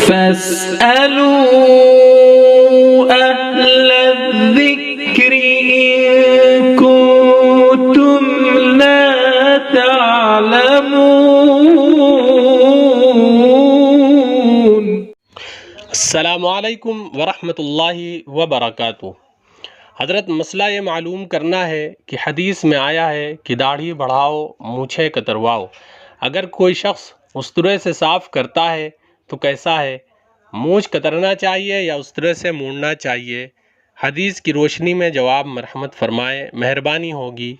فاسألوا أهل الذكر إن كنتم لا تعلمون۔ السلام علیکم ورحمۃ اللہ وبرکاتہ۔ حضرت مسئلہ یہ معلوم کرنا ہے کہ حدیث میں آیا ہے کہ داڑھی بڑھاؤ، مونچھیں کترواؤ۔ اگر کوئی شخص استرے سے صاف کرتا ہے تو کیسا ہے؟ مونچھ کترنا چاہیے یا استرے سے مونڈنا چاہیے؟ حدیث کی روشنی میں جواب مرحمت فرمائے، مہربانی ہوگی۔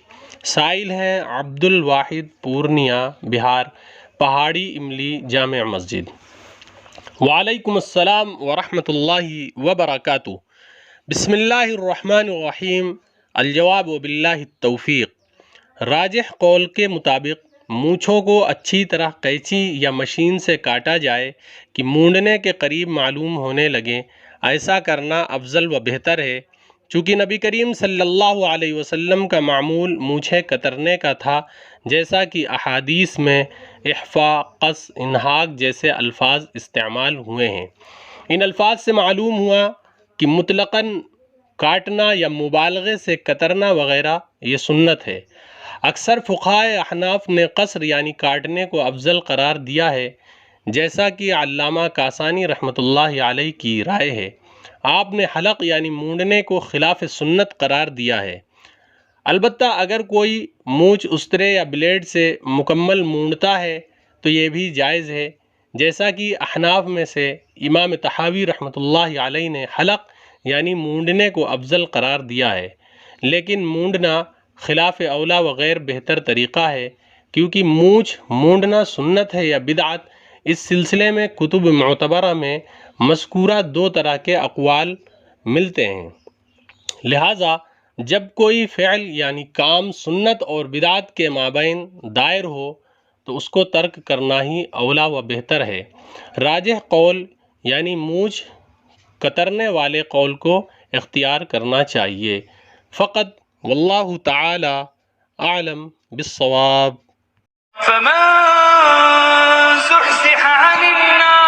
سائل ہیں عبد الواحد، پورنیہ، بہار، پہاڑی املی جامع مسجد۔ وعلیکم السلام ورحمۃ اللہ وبرکاتہ۔ بسم اللہ الرحمن الرحیم۔ الجواب باللہ التوفیق۔ راجح قول کے مطابق مونچھوں کو اچھی طرح قینچی یا مشین سے کاٹا جائے کہ مونڈنے کے قریب معلوم ہونے لگیں، ایسا کرنا افضل و بہتر ہے۔ چونکہ نبی کریم صلی اللہ علیہ وسلم کا معمول مونچھیں کترنے کا تھا، جیسا کہ احادیث میں احفا، قص، انہاک جیسے الفاظ استعمال ہوئے ہیں۔ ان الفاظ سے معلوم ہوا کہ مطلقاً کاٹنا یا مبالغے سے کترنا وغیرہ یہ سنت ہے۔ اکثر فقہائے احناف نے قصر یعنی کاٹنے کو افضل قرار دیا ہے، جیسا کہ علامہ کاسانی رحمۃ اللہ علیہ کی رائے ہے۔ آپ نے حلق یعنی مونڈنے کو خلاف سنت قرار دیا ہے۔ البتہ اگر کوئی مونچھ استرے یا بلیڈ سے مکمل مونڈتا ہے تو یہ بھی جائز ہے، جیسا کہ احناف میں سے امام طحاوی رحمۃ اللہ علیہ نے حلق یعنی مونڈنے کو افضل قرار دیا ہے، لیکن مونڈنا خلاف اولا و غیر بہتر طریقہ ہے، کیونکہ مونچھ مونڈنا سنت ہے یا بدعت۔ اس سلسلے میں کتب معتبرہ میں مذکورہ دو طرح کے اقوال ملتے ہیں، لہٰذا جب کوئی فعل یعنی کام سنت اور بدعت کے مابین دائر ہو تو اس کو ترک کرنا ہی اولا و بہتر ہے۔ راجح قول یعنی مونچھ کترنے والے قول کو اختیار کرنا چاہیے فقط۔ واللہ تعالی اعلم بالصواب۔ فمن زحزح عن النار